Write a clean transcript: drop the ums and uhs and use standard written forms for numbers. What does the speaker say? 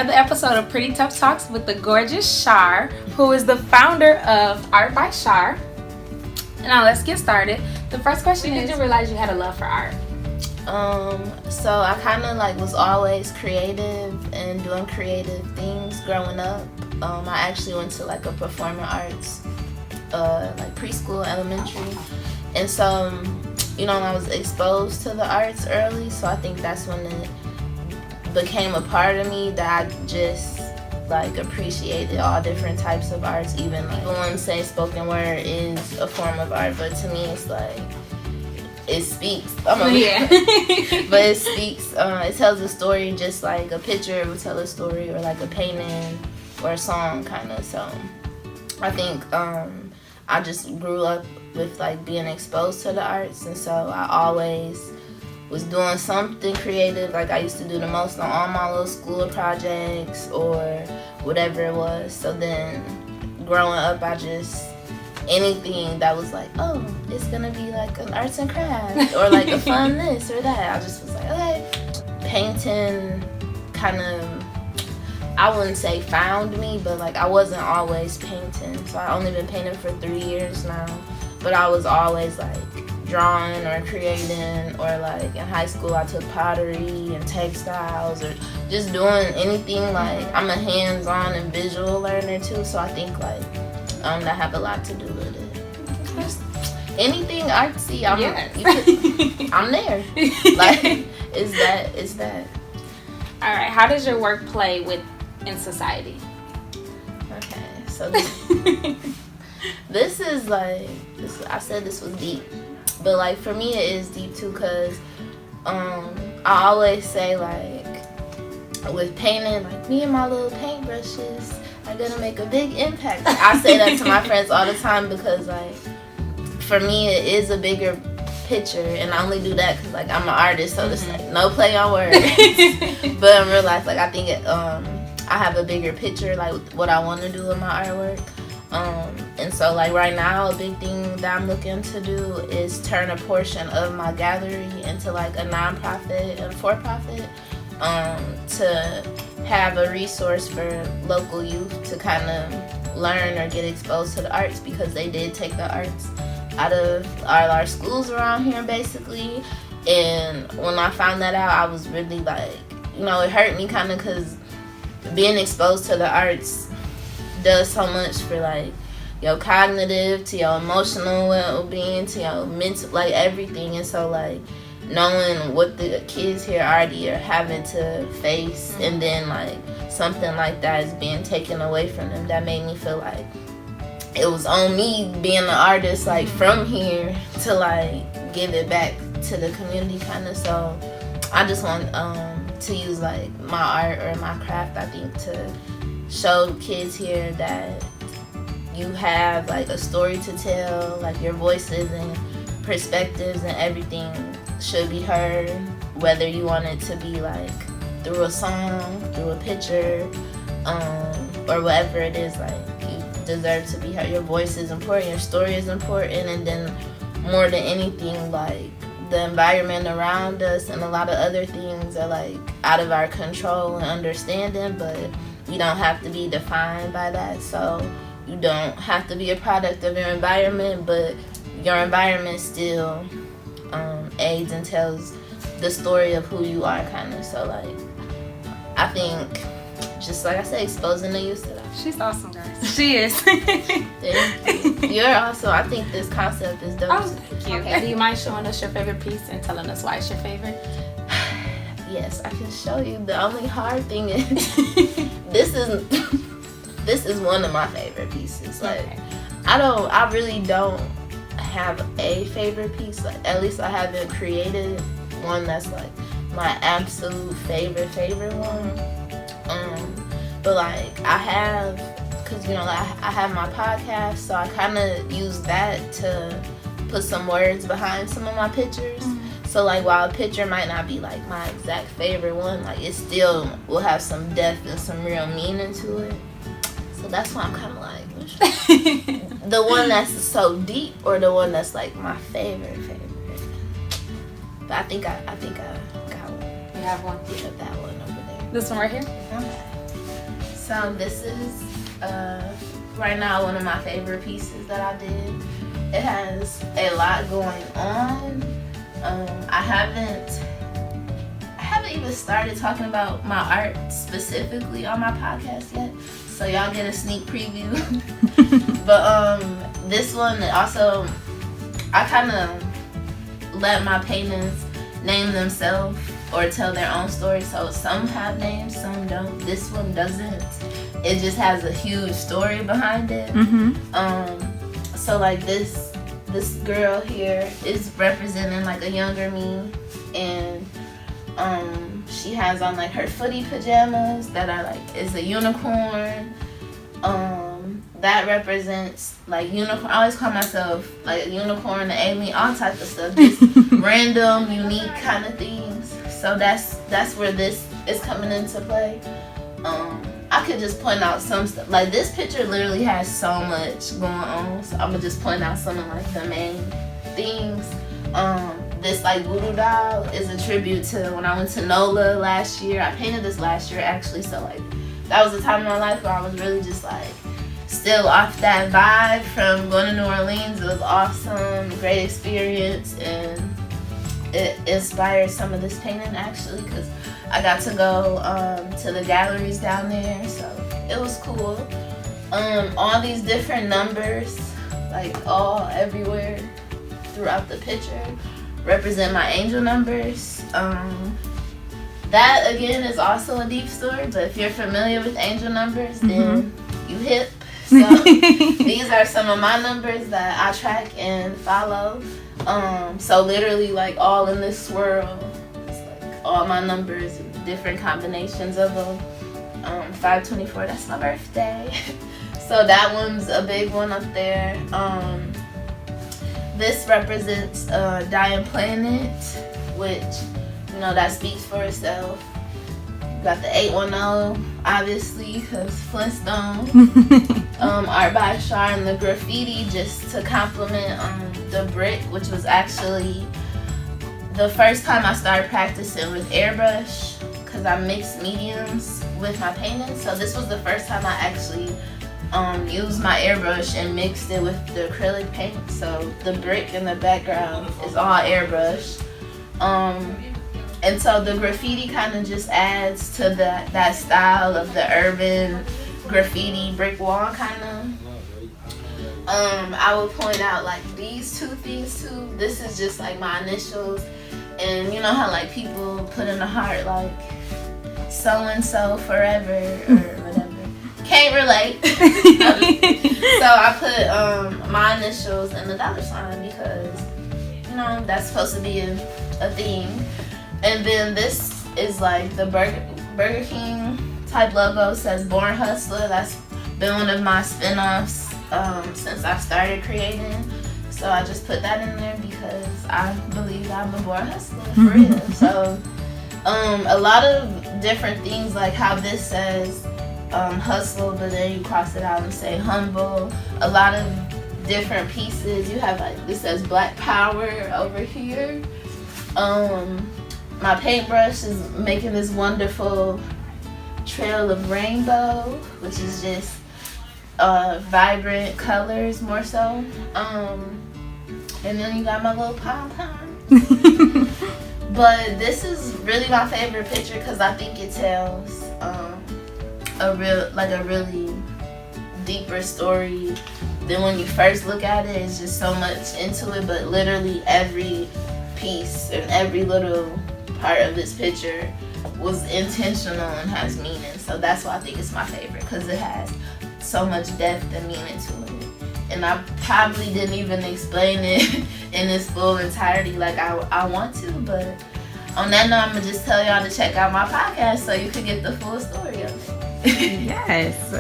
another episode of Pretty Tough Talks with the gorgeous Char, who is the founder of artbyChar. Now let's get started. The first question is, did you realize you had a love for art? So I kind of like was always creative and doing creative things growing up. I actually went to like a performing arts, like preschool, elementary, and so I was exposed to the arts early. So I think that's when it became a part of me that I just like appreciated all different types of arts. Even like people say spoken word is a form of art, but to me it's like it speaks. But it speaks. It tells a story just like a picture would tell a story, or like a painting or a song kind of. So I think I just grew up with like being exposed to the arts, and so I always was doing something creative. Like I used to do the most on all my little school projects or whatever it was. So then growing up, I just, anything that was like, oh, it's gonna be like an arts and crafts or like a fun this or that, I just was like, okay. Painting kind of, I wouldn't say found me, but like I wasn't always painting. So I only been painting for 3 years now, but I was always like drawing or creating, or like in high school I took pottery and textiles, or just doing anything. Like I'm a hands-on and visual learner too, so I think like that have a lot to do with it. Just anything artsy, I'm there. Like it's that. All right, how does your work play in society? Okay, so this is like I said this was deep. But like for me it is deep too, because I always say like with painting, like me and my little paintbrushes are gonna make a big impact. Like, I say that to my friends all the time, because like for me it is a bigger picture, and I only do that because like I'm an artist, so it's like no play on words. But in real life, like I think I have a bigger picture, like what I want to do with my artwork. And so like right now a big thing that I'm looking to do is turn a portion of my gallery into like a non-profit and for-profit, to have a resource for local youth to kind of learn or get exposed to the arts, because they did take the arts out of all our schools around here basically. And when I found that out, I was really like, it hurt me kind of, because being exposed to the arts does so much for like your cognitive, to your emotional well-being, to your mental, like everything. And so like knowing what the kids here already are having to face, and then like something like that is being taken away from them, that made me feel like it was on me, being an artist like from here, to like give it back to the community kind of. So I just want to use like my art or my craft, I think, to show kids here that you have like a story to tell, like your voices and perspectives and everything should be heard, whether you want it to be like through a song, through a picture, or whatever it is. Like you deserve to be heard. Your voice is important, your story is important, and then more than anything, like the environment around us and a lot of other things are like out of our control and understanding, but you don't have to be defined by that. So you don't have to be a product of your environment, but your environment still aids and tells the story of who you are kind of. So like I think, just like I said, exposing the youth to that. She's awesome, guys. She is. Thank you. You're also, I think this concept is dope. Oh, thank you. Okay, do you mind showing us your favorite piece and telling us why it's your favorite? Yes, I can show you. The only hard thing is this is one of my favorite pieces. Like okay. I really don't have a favorite piece. Like at least I haven't created one that's like my absolute favorite one. But like I have, because like I have my podcast, so I kind of use that to put some words behind some of my pictures. So like while a picture might not be like my exact favorite one, like it still will have some depth and some real meaning to it. So that's why I'm kind of like, the one that's so deep, or the one that's like my favorite. But I think I got one. You have one? Yeah, that one over there. This one right here? Okay. So this is right now one of my favorite pieces that I did. It has a lot going on. I haven't even started talking about my art specifically on my podcast yet, so y'all get a sneak preview. But this one also, I kind of let my paintings name themselves or tell their own story. So some have names, some don't. This one doesn't. It just has a huge story behind it. So like this girl here is representing like a younger me, and she has on like her footy pajamas that are like, is a unicorn. That represents like unicorn. I always call myself like a unicorn, an alien, all type of stuff, just random, unique kind of things. So that's where this is coming into play. I could just point out some stuff. Like this picture literally has so much going on, so I'm gonna just point out some of like the main things. This like voodoo doll is a tribute to when I went to NOLA last year. I painted this last year actually, so like that was a time in my life where I was really just like still off that vibe from going to New Orleans. It was awesome, great experience, and it inspired some of this painting actually, because I got to go to the galleries down there, so it was cool. All these different numbers, like all everywhere throughout the picture, represent my angel numbers. That again is also a deep story, but if you're familiar with angel numbers, then you hip. So these are some of my numbers that I track and follow. So literally like all in this swirl, it's like all my numbers, different combinations of them. 524, that's my birthday. So that one's a big one up there. This represents Dying Planet, which, you know, that speaks for itself. Got the 810, obviously, because Flintstone. artbyChar and the graffiti, just to compliment the brick, which was actually the first time I started practicing with airbrush, because I mixed mediums with my paintings. So this was the first time I actually used my airbrush and mixed it with the acrylic paint. So the brick in the background is all airbrush. And so the graffiti kind of just adds to that style of the urban graffiti brick wall kind of. I would point out like these two things too. This is just like my initials, and you know how like people put in the heart like so and so forever or whatever. Can't relate. So I put my initials and the $sign because, you know, that's supposed to be a theme. And then this is like the Burger King type logo, says Born Hustler. That's been one of my spin-offs since I started creating. So I just put that in there because I believe I'm a born hustler for real. So a lot of different things, like how this says hustle, but then you cross it out and say humble. A lot of different pieces. You have like, this says Black Power over here. My paintbrush is making this wonderful trail of rainbow, which is just vibrant colors more so. And then you got my little pom-pom. But this is really my favorite picture because I think it tells a really deeper story than when you first look at it. It's just so much into it, but literally every piece and every little part of this picture was intentional and has meaning. So that's why I think it's my favorite, because it has so much depth and meaning to it. And I probably didn't even explain it in its full entirety like I want to, but on that note, I'm gonna just tell y'all to check out my podcast so you can get the full story of it. Yes.